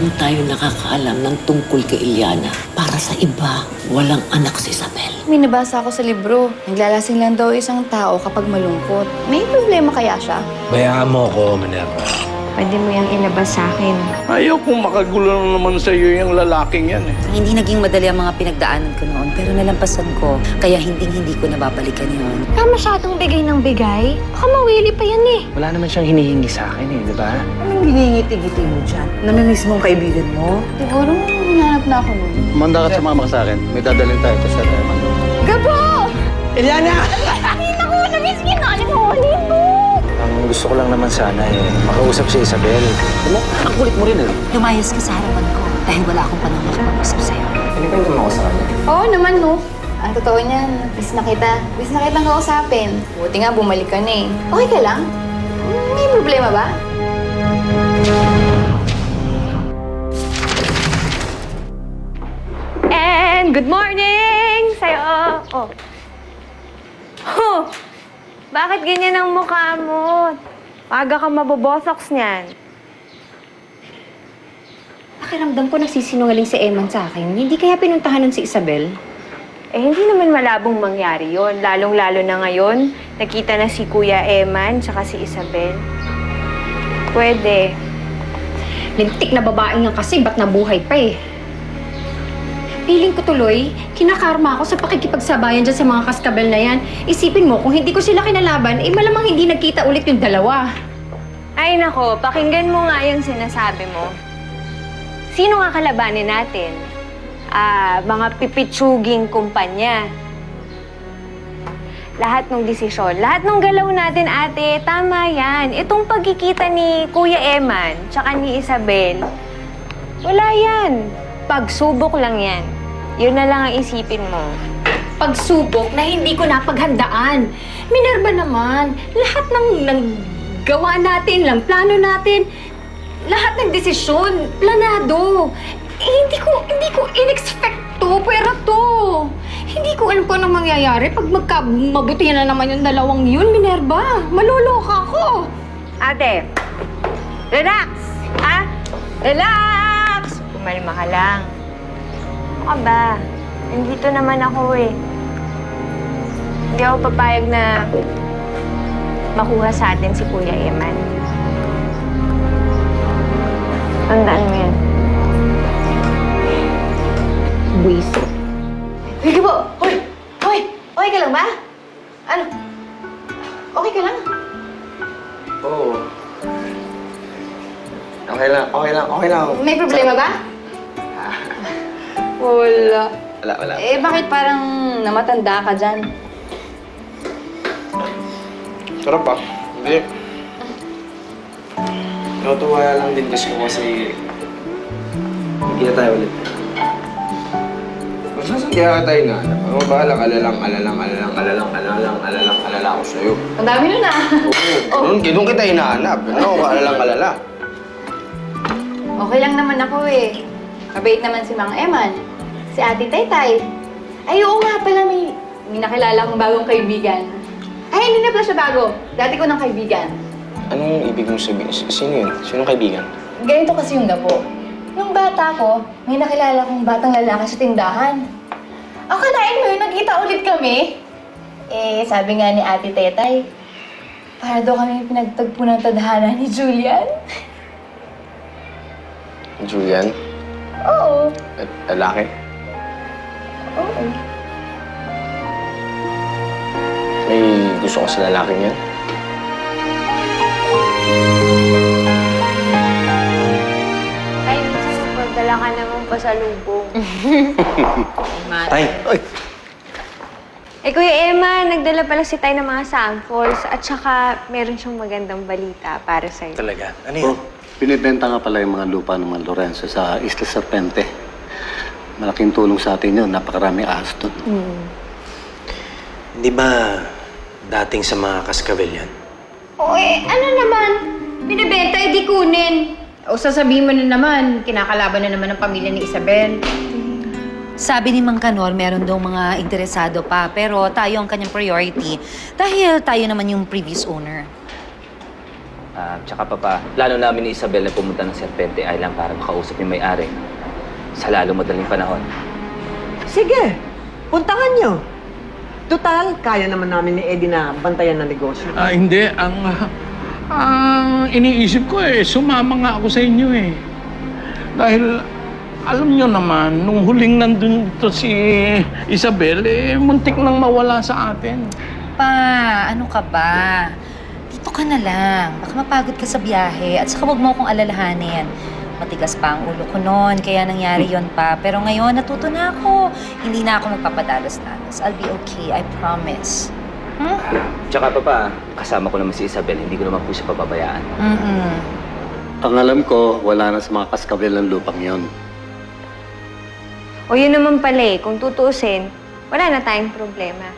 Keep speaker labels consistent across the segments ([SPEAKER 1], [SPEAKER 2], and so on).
[SPEAKER 1] lang tayo nakakaalam ng tungkol kay Iliana. Para sa iba, walang anak si Isabel.
[SPEAKER 2] May nabasa ako sa libro. Naglalasing lang daw isang tao kapag malungkot. May problema kaya siya?
[SPEAKER 3] Bayaan mo ko, Minerva.
[SPEAKER 4] Pwede mo yung ilabas sa akin.
[SPEAKER 5] Ayaw kong makagulo na naman sa iyo yung lalaking yan eh.
[SPEAKER 6] Hindi naging madali ang mga pinagdaanan ko noon, pero nalampasan ko. Kaya hindi ko nababalikan yun.
[SPEAKER 4] Ka masyadong bigay ng bigay. Baka mawili pa yan eh.
[SPEAKER 3] Wala naman siyang hinihingi sa akin eh, di ba?
[SPEAKER 6] Anong biningiti-giti mo dyan? Namimiss mo ang kaibigan mo?
[SPEAKER 2] Siguro hinanap na ako nun.
[SPEAKER 7] Manda ka sumama ka sa akin. May dadalhin tayo to sa Mando.
[SPEAKER 2] Gabo!
[SPEAKER 3] Eliana!
[SPEAKER 4] Ay, naku, namiss kita. Ano mo, Lindo?
[SPEAKER 3] Ang gusto ko lang naman sana makausap si Isabel. Ano? Ang kulit mo rin eh.
[SPEAKER 6] Lumayas ka sa harapan ko dahil wala akong panahon na mag-usap sa'yo.
[SPEAKER 3] Hindi ka naman ako sa kanya.
[SPEAKER 2] Oo naman, no. Ang totoo niyan, bis na kitang kausapin. Buti nga, bumalik ka na eh. Okay ka lang? May problema ba?
[SPEAKER 4] And good morning sa'yo. Oh. Huh. Bakit ganyan ang mukha mo? Paga ka mabobotox niyan.
[SPEAKER 8] Pakiramdam ko nagsisinungaling si Eman sa akin. Hindi kaya pinuntahan nun si Isabel?
[SPEAKER 4] Eh, hindi naman malabong mangyari yon. Lalong-lalo na ngayon, nakita na si Kuya Eman tsaka si Isabel. Pwede.
[SPEAKER 8] Lintik na babae nga kasi, ba't nabuhay pa eh? Feeling ko tuloy, kinakarma ako sa pakikipagsabayan dyan sa mga kaskabel na yan. Isipin mo, kung hindi ko sila kinalaban, eh malamang hindi nagkita ulit yung dalawa.
[SPEAKER 4] Ay nako, pakinggan mo nga yung sinasabi mo. Sino nga kalabanin natin? Mga pipitsuging kumpanya. Lahat ng desisyon, lahat ng galaw natin, ate, tama yan. Itong pagkikita ni Kuya Eman, tsaka ni Isabel, wala yan. Pagsubok lang yan. Yun na lang ang isipin mo.
[SPEAKER 8] Pagsubok na hindi ko napaghandaan. Minerva naman, lahat ng gawa natin, lang plano natin, lahat ng desisyon, planado. Eh, hindi ko in-expect to, pero to. Hindi ko alam kung anong mangyayari pag magkabutihan na naman yung dalawang yun, Minerva. Maloloka ako.
[SPEAKER 4] Ate, relax! Ha? Relax! Kumalma ka lang. Ano ka ba? Nandito naman ako eh. Hindi ako papayag na makuha sa atin si Kuya Eman. Tandaan mo yan.
[SPEAKER 8] Buwisit.
[SPEAKER 2] Sige po! Hoy! Hoy! Okay ka lang ba? Ano? Okay ka lang?
[SPEAKER 3] Oo. Okay lang.
[SPEAKER 2] May problema ba? Wala.
[SPEAKER 3] Wala.
[SPEAKER 2] Eh, bakit parang namatanda ka dyan?
[SPEAKER 3] Sarap pa. Hindi. Natuwa lang din kasi hindi na tayo ulit. Basta saan kaya tayo na? Ano ba? Alala ako sa'yo.
[SPEAKER 2] Ang dami nun ah.
[SPEAKER 3] Oo. Doon kita hinahanap. Ano ako alala?
[SPEAKER 2] Okay lang naman ako eh. Mabait naman si Mang Eman. Si Ate Taytay. Ay, oo nga pala, may nakilala kong bagong kaibigan. Ay, hindi na pala siya bago. Dati ko ng kaibigan.
[SPEAKER 3] Anong ibig mong sabihin? Sino yun? Sinong kaibigan?
[SPEAKER 2] Ganito kasi yung Gabo. Nung bata ko, may nakilala kong batang lalaki sa tindahan. Akalain mo yun, nagkita ulit kami. Eh, sabi nga ni Ate Tetay, para daw kami pinagtagpo ng tadhana ni Julian.
[SPEAKER 3] Julian?
[SPEAKER 2] Oo.
[SPEAKER 3] Lalaki?
[SPEAKER 2] Oo.
[SPEAKER 3] May gusto ka sa lalaking yan?
[SPEAKER 4] Ay, minsan magdala ka naman pa sa lubong.
[SPEAKER 3] Tay! Ay!
[SPEAKER 4] Eh, Kuya Emma, nagdala pala si Tay ng mga samples at saka meron siyang magandang balita para sa'yo.
[SPEAKER 3] Talaga? Ano yun?
[SPEAKER 7] Binibenta nga pala yung mga lupa ng mga Lorenzo sa Isla Serpente. Malaking tulong sa atin yun. Napakaraming ahas doon.
[SPEAKER 3] Hindi ba dating sa mga kaskabel yan?
[SPEAKER 8] O eh, ano naman? Binibenta, edi kunin. O sasabihin mo na naman, kinakalaban na naman ng pamilya ni Isabel.
[SPEAKER 6] Sabi ni Mang Kanor, meron daw mga interesado pa, pero tayo ang kanyang priority dahil tayo naman yung previous owner.
[SPEAKER 9] Tsaka papa, plano namin ni Isabel na pumunta ng Serpente Island para makausap yung may-ari sa lalong madaling panahon.
[SPEAKER 10] Sige, puntahan nyo. Total, kaya naman namin ni Eddie na bantayan ng negosyo.
[SPEAKER 5] Hindi. Ang iniisip ko sumama nga ako sa inyo Dahil, alam nyo naman, nung huling nandun to si Isabel, muntik nang mawala sa atin.
[SPEAKER 6] Pa, ano ka ba? Dito ka na lang. Baka mapagod ka sa biyahe at saka huwag mo akong alalahanin. Matigas pa ang ulo ko noon, kaya nangyari yon pa. Pero ngayon, natuto na ako. Hindi na ako magpapadalos-dalos. I'll be okay, I promise.
[SPEAKER 9] Tsaka papa, kasama ko naman si Isabel, hindi ko naman po siya pababayaan.
[SPEAKER 7] Ang alam ko, wala na sa mga kaskabilang lupang yon.
[SPEAKER 4] O yun naman pala kung tutuusin, wala na tayong problema.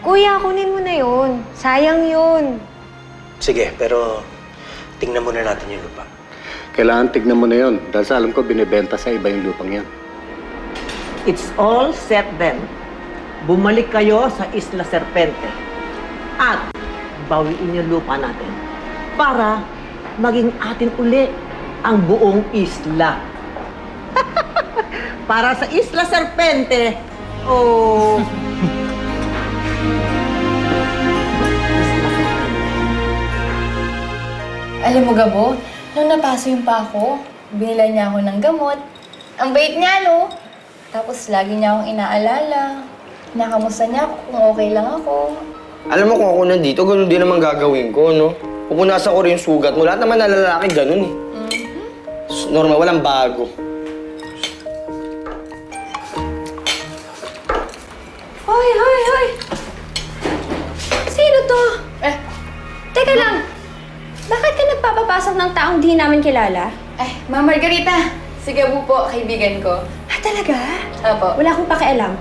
[SPEAKER 4] Kuya, kunin mo na yun. Sayang yun.
[SPEAKER 3] Sige, pero tingnan muna natin yung lupa.
[SPEAKER 7] Kailangan tignan mo na yon dahil sa alam ko binibenta sa iba yung lupang yan.
[SPEAKER 10] It's all set then. Bumalik kayo sa Isla Serpente. At bawiin yung lupa natin para maging atin uli ang buong isla. Para sa Isla Serpente. Oh.
[SPEAKER 2] Alam mo, Gabo, nung napaso yung pa ako, binila niya ako ng gamot. Ang bait niya, no? Tapos lagi niya akong inaalala. Nakamusta niya ako kung okay lang ako.
[SPEAKER 11] Alam mo kung ako nandito, ganun din naman gagawin ko, no? Pupunasan ko rin yung sugat mo. Lahat naman na lalaki, ganun Normal, walang bago.
[SPEAKER 8] Hoy, hoy, hoy! Sino to? Teka lang. Bakit ka nagpapapasok ng taong di namin kilala?
[SPEAKER 2] Ma'am Margarita, si Gabo po, kaibigan ko.
[SPEAKER 8] Talaga?
[SPEAKER 2] Apo.
[SPEAKER 8] Wala akong pakialam.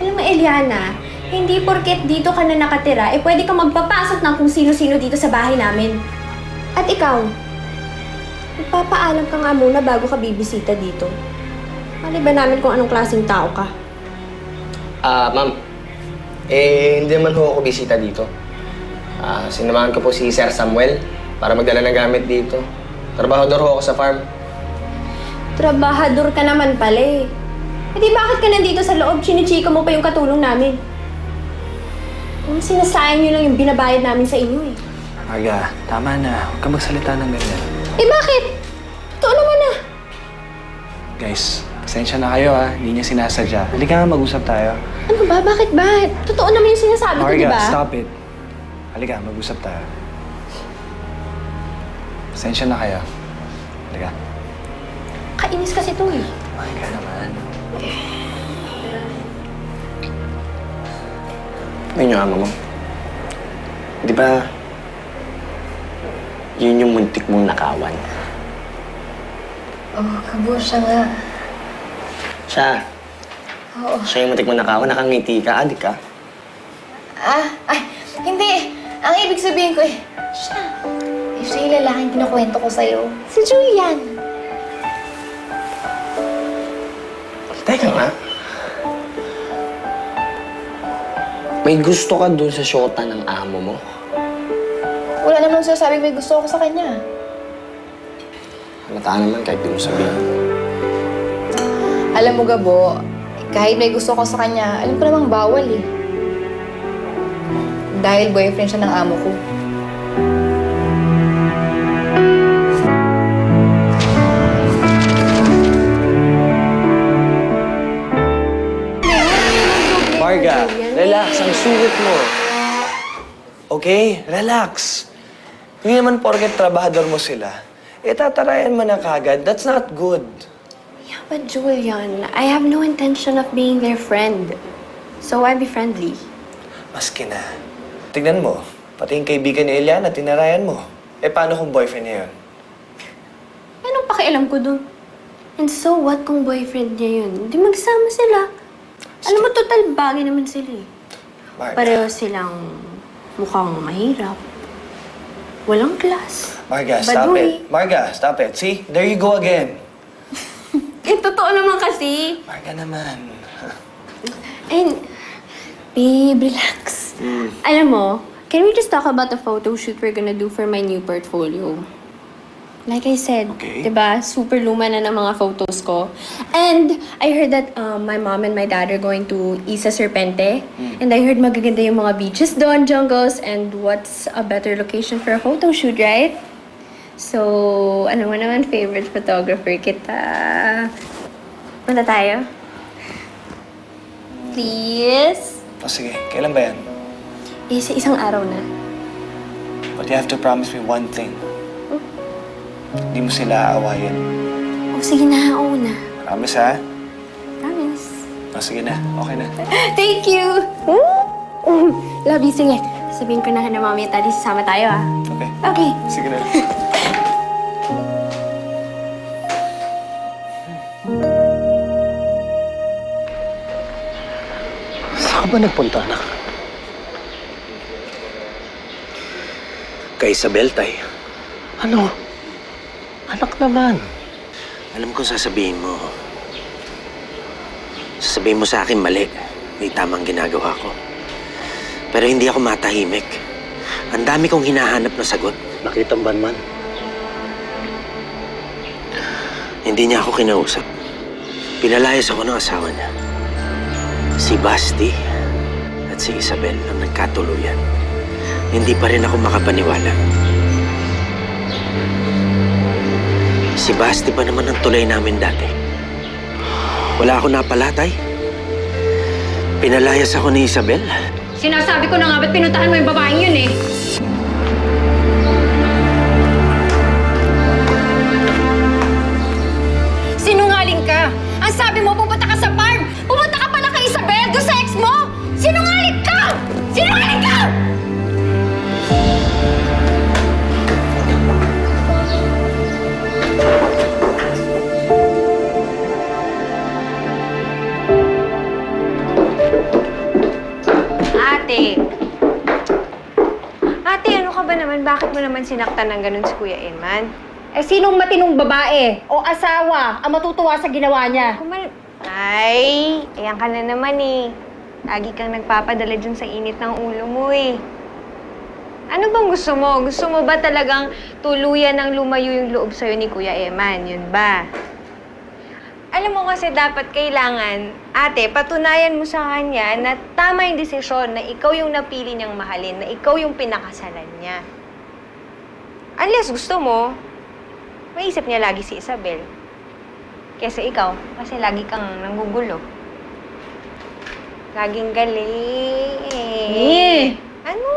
[SPEAKER 8] Alam mo, Eliana, hindi porket dito ka na nakatira, pwede kang magpapasok ng kung sino-sino dito sa bahay namin. At ikaw, magpapaalam ka nga muna bago ka bibisita dito. Mali ba namin kung anong klaseng tao ka?
[SPEAKER 11] Ma'am, hindi naman ho ako bisita dito. Sinamahan ko po si Sir Samuel para magdala ng gamit dito. Trabahador ho ako sa farm.
[SPEAKER 8] Trabahador ka naman pala di bakit ka nandito sa loob? Chinichika mo pa yung katulong namin. Sinasayang nyo lang yung binabayad namin sa inyo
[SPEAKER 3] Marga, tama na. Huwag ka magsalita ng ganyan.
[SPEAKER 8] Bakit? Totoo naman
[SPEAKER 3] Guys, pasensya na kayo Hindi niya sinasadya. Halika nga, mag-usap tayo.
[SPEAKER 8] Ano ba? Bakit ba? Totoo naman yung sinasabi ko, di ba?
[SPEAKER 3] Marga, stop it. Halika, mag-usap tayo. Pasensya na kayo. Halika.
[SPEAKER 8] Kainis kasi ito
[SPEAKER 3] Marga naman.
[SPEAKER 11] Ayun yung ama mo. Di ba, yun yung muntik mong nakawan?
[SPEAKER 2] Gabo, siya nga.
[SPEAKER 11] Siya.
[SPEAKER 2] Oo.
[SPEAKER 11] Siya yung muntik mong nakawan. Nakangiti ka. Adik ka.
[SPEAKER 2] Hindi. Ang ibig sabihin ko siya. Siya yung lalaking kinukwento ko sa'yo. Si Julian.
[SPEAKER 11] Teka nga. May gusto ka dun sa syota ng amo mo?
[SPEAKER 2] Wala naman sinasabing may gusto ako sa kanya.
[SPEAKER 11] Halata naman kahit di mo sabihin.
[SPEAKER 2] Alam mo, Gabo, kahit may gusto ko sa kanya, alam ko namang bawal Dahil boyfriend siya ng amo ko.
[SPEAKER 3] Marga, relax. Ang sulit mo. Okay? Relax. Hindi naman porket trabahador mo sila. Tatarayan mo na kagad. That's not good.
[SPEAKER 8] Yeah, but Julian, I have no intention of being their friend. So why be friendly?
[SPEAKER 3] Maski na. Tignan mo. Pati yung kaibigan ni Eliana, tinarayan mo. Paano kung boyfriend niya yun?
[SPEAKER 8] Anong pakialam ko dun? And so what kung boyfriend niya yun? Di magsama sila. Alam mo, total bagay naman sila
[SPEAKER 3] Marga.
[SPEAKER 8] Pareho silang mukhang mahirap. Walang class.
[SPEAKER 3] Marga, stop it. Marga, stop it. See? There you go again.
[SPEAKER 8] Totoo naman kasi.
[SPEAKER 3] Marga naman.
[SPEAKER 8] And, babe, relax. Alam mo,
[SPEAKER 12] can we just talk about the photo shoot we're gonna do for my new portfolio? Like I said, diba, super luma na ng mga photos ko. And I heard that my mom and my dad are going to Isa Serpente. And I heard magaganda yung mga beaches doon, jungles, and what's a better location for a photo shoot, right? So, ano mo naman favorite photographer kita? Punta tayo? Please?
[SPEAKER 3] O sige, kailan ba yan?
[SPEAKER 12] Sa isang araw na.
[SPEAKER 3] But you have to promise me one thing. Hindi mo sila aawayin.
[SPEAKER 12] Sige na, oo na.
[SPEAKER 3] Promise, ha?
[SPEAKER 12] Promise.
[SPEAKER 3] O sige na, okay na.
[SPEAKER 12] Thank you! Love you, sige. Sabihin ko na mami at daddy, sasama tayo, ah.
[SPEAKER 3] Okay.
[SPEAKER 12] Okay.
[SPEAKER 3] Sige na.
[SPEAKER 7] Saan ka ba nagpunta, anak?
[SPEAKER 13] Kay Isabel, tay.
[SPEAKER 7] Ano? Anak naman.
[SPEAKER 13] Alam ko sasabihin mo. Sasabihin mo sa akin mali. May tamang ginagawa ko. Pero hindi ako matahimik. Ang dami kong hinahanap na sagot.
[SPEAKER 7] Nakita mo ba naman?
[SPEAKER 13] Hindi niya ako kinausap. Pinalayas ako ng asawa niya. Si Basti at si Isabel ang nagkatuluyan. Hindi pa rin ako makapaniwala. Si Basti pa naman ang tulay namin dati. Wala ako napalatay. Pinalayas ako ni Isabel.
[SPEAKER 8] Sinasabi ko na nga ba't pinuntahan mo yung babaeng yun eh? Sinungaling ka! Ang sabi mo, pupunta ka sa farm! Pupunta ka pala kay Isabel, doon sa ex mo! Sinungaling ka! Sinungaling ka!
[SPEAKER 4] Ate! Ate, ano ka ba naman? Bakit mo naman sinaktan ng ganun si Kuya Eman?
[SPEAKER 8] Eh, sinong matinong babae o asawa ang matutuwa sa ginawa niya?
[SPEAKER 4] Ay, ayan ka na naman eh. Lagi kang nagpapadala dyan sa init ng ulo mo eh. Ano bang gusto mo? Gusto mo ba talagang tuluyan ng lumayo yung loob sa'yo ni Kuya Eman? Yun ba? Alam mo kasi dapat kailangan, ate, patunayan mo sa kanya na tama yung desisyon, na ikaw yung napili niyang mahalin, na ikaw yung pinakasalan niya. Unless gusto mo, maisip niya lagi si Isabel. Kesa ikaw, kasi lagi kang nanggugulo. Laging galing. Ano?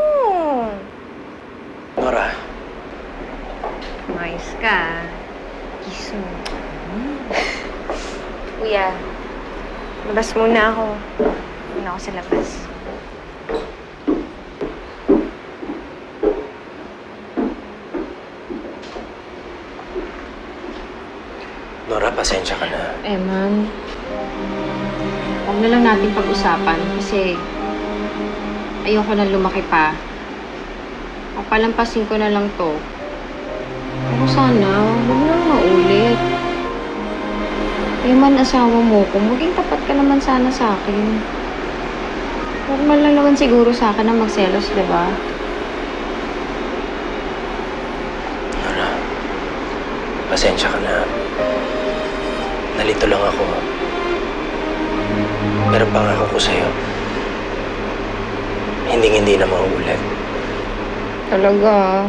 [SPEAKER 13] Nora.
[SPEAKER 4] Nice ka. Kiss mo. Kuya, labas muna ako. Muna ako sa labas.
[SPEAKER 13] Nora, pasensya ka na.
[SPEAKER 8] Eman, huwag na lang natin pag-usapan kasi ayoko na lumaki pa. Papalampasin ko na lang to. Pero sana, huwag na maulit. Eman, asawa mo ko, maging tapat ka naman sana sa akin. Normal lang naman siguro sa akin na magselos, di ba?
[SPEAKER 13] Nora, pasensya ka na. Nalito lang ako. Pero pangako ko sa'yo, hindi na mauulit.
[SPEAKER 8] Talaga?